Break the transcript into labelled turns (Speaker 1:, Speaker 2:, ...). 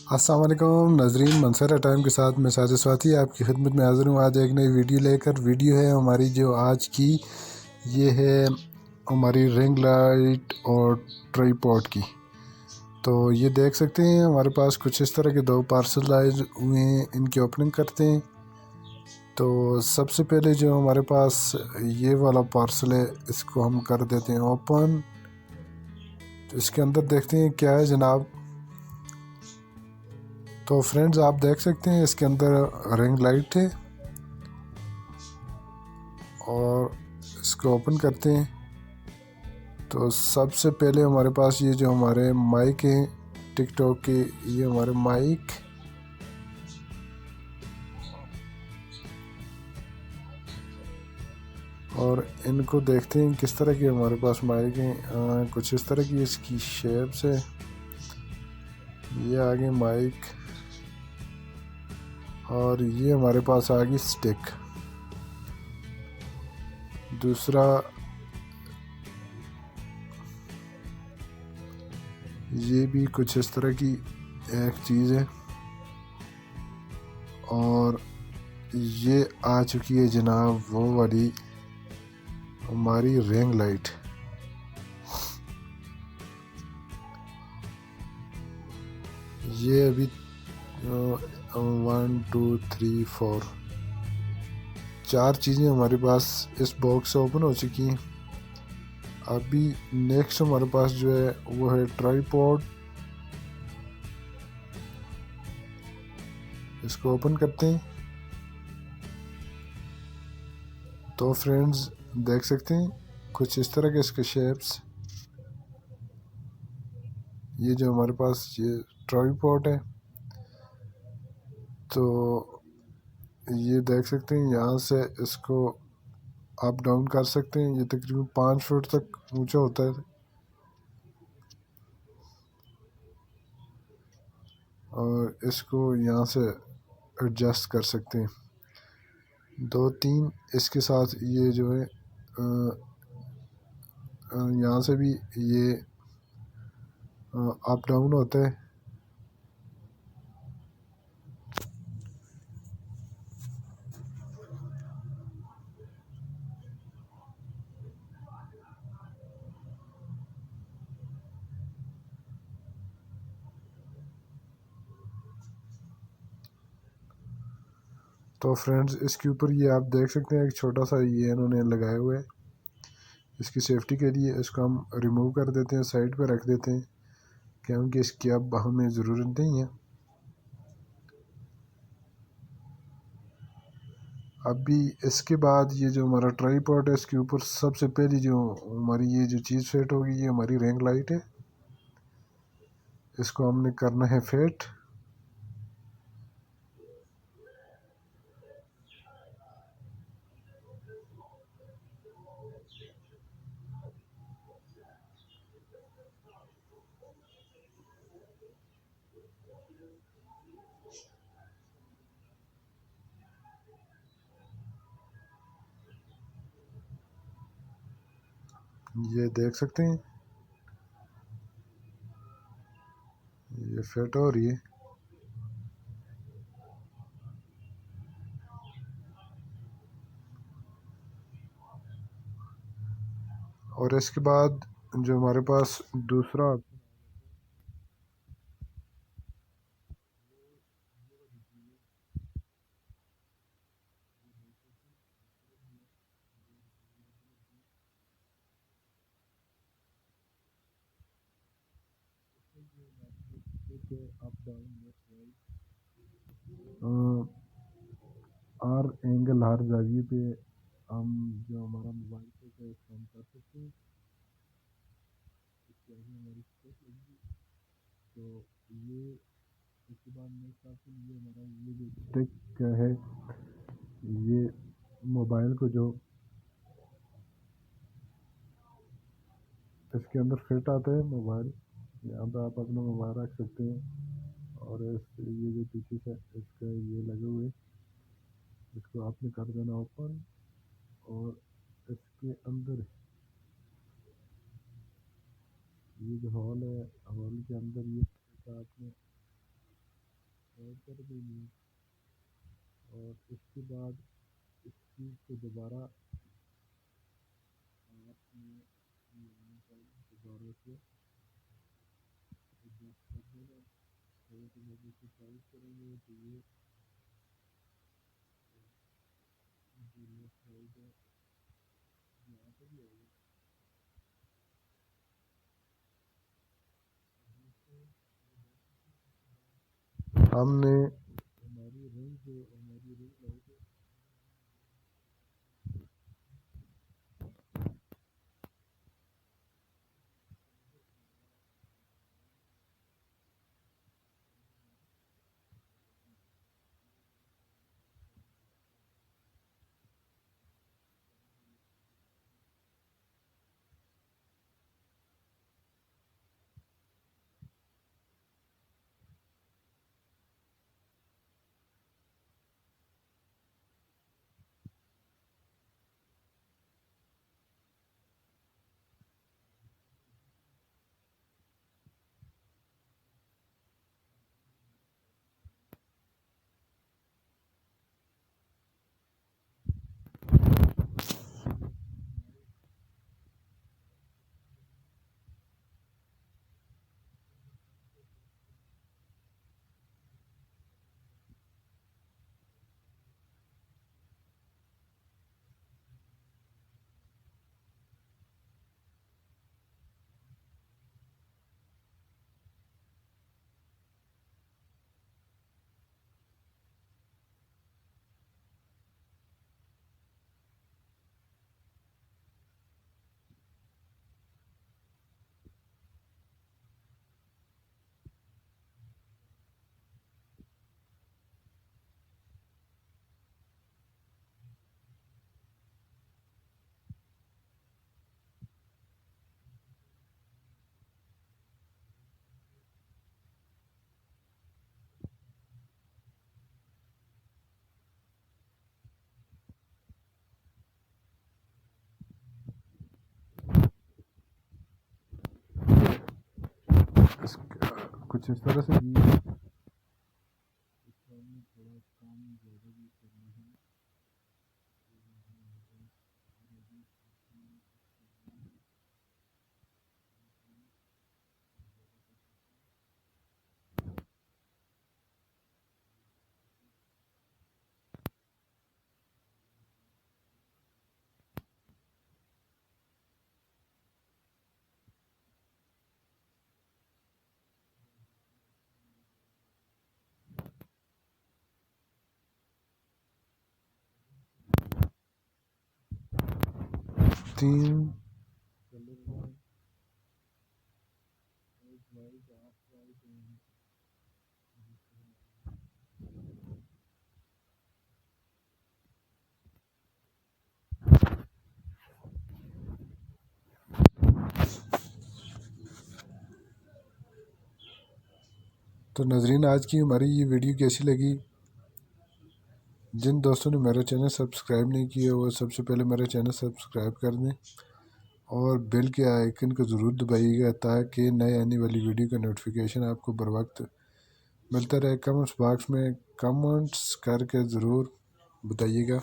Speaker 1: अस्सलाम वालेकुम नाजरीन, मंसूर टाइम के साथ मैं साजिद स्वाति आपकी खिदमत में हाज़िर हूँ। आज एक नई वीडियो लेकर। वीडियो है हमारी जो आज की, ये है हमारी रिंग लाइट और ट्राइपॉड की। तो ये देख सकते हैं हमारे पास कुछ इस तरह के दो पार्सल आए हुए हैं। इनकी ओपनिंग करते हैं। तो सबसे पहले जो हमारे पास ये वाला पार्सल है, इसको हम कर देते हैं ओपन। तो इसके अंदर देखते हैं क्या है जनाब। तो फ्रेंड्स, आप देख सकते हैं इसके अंदर रिंग लाइट है और इसको ओपन करते हैं। तो सबसे पहले हमारे पास ये जो हमारे माइक हैं टिकटॉक के, ये हमारे माइक, और इनको देखते हैं किस तरह के हमारे पास माइक हैं। कुछ इस तरह की इसकी शेप्स है। ये आगे माइक और ये हमारे पास आ गई स्टिक। दूसरा ये भी कुछ इस तरह की एक चीज़ है। और ये आ चुकी है जनाब वो वाली हमारी रिंग लाइट। ये अभी 1 2 3 4 4 चीज़ें हमारे पास इस बॉक्स से ओपन हो चुकी हैं। अभी नेक्स्ट हमारे पास जो है वो है ट्राइपॉड। इसको ओपन करते हैं। तो फ्रेंड्स देख सकते हैं कुछ इस तरह के इसके शेप्स। ये जो हमारे पास ये ट्राइपॉड है, तो ये देख सकते हैं यहाँ से इसको अप डाउन कर सकते हैं। ये तकरीबन 5 फुट तक ऊंचा होता है और इसको यहाँ से एडजस्ट कर सकते हैं। 2 3 इसके साथ ये जो है यहाँ से भी ये अप डाउन होता है। तो फ्रेंड्स इसके ऊपर ये आप देख सकते हैं एक छोटा सा ये इन्होंने लगाया हुआ है इसकी सेफ्टी के लिए। इसको हम रिमूव कर देते हैं, साइड पे रख देते हैं क्योंकि इसकी अब हमें ज़रूरत नहीं है। अभी इसके बाद ये जो हमारा ट्राइपॉड है, इसके ऊपर सबसे पहली जो हमारी ये जो चीज़ फिट होगी, ये हमारी रिंग लाइट है। इसको हमने करना है फिट। ये देख सकते हैं ये फिट हो रही है। और इसके बाद जो हमारे पास दूसरा अप डाउन हर एंगल हर जगह पे हम जो हमारा मोबाइल से काम कर सकते हैं। इसके आगे हमारी स्पेस लगी। तो ये इसके बाद नेक्स्ट ऑप्शन ये हमारा ये जो स्टिक है, ये मोबाइल को जो इसके अंदर फिट आता है मोबाइल, यहाँ पे आप अपना मोबाइल रख सकते हैं। और ये जो पीछे से इसका ये लगे हुए, इसको आपने कर देना ओपन। और इसके अंदर ये जो हॉल है, हॉल के अंदर ये आपने ऐड कर देंगे और उसके बाद इस चीज़ को दोबारा आपने यहाँ पर दोबारा से एडजस्ट कर देना। थोड़ी सी जब इसे टाइट करेंगे तो ये जो लेफ्ट साइड है यहाँ पर भी आएगा। हमने हमारी रिंग लाइट है 'इस कुछ इस तरह से भी इसका हमने थोड़ा काम ज़्यादा भी करना है। तीन कलर में एक वाइट हाफ वाइट एंड तो नाजरीन आज की हमारी ये वीडियो कैसी लगी। जिन दोस्तों ने मेरा चैनल सब्सक्राइब नहीं किया वो सबसे पहले मेरा चैनल सब्सक्राइब कर दें और बेल के आइकन को ज़रूर दबाइएगा ताकि नए आने वाली वीडियो का नोटिफिकेशन आपको बर वक्त मिलता रहे। कमेंट्स बॉक्स में कमेंट्स करके ज़रूर बताइएगा।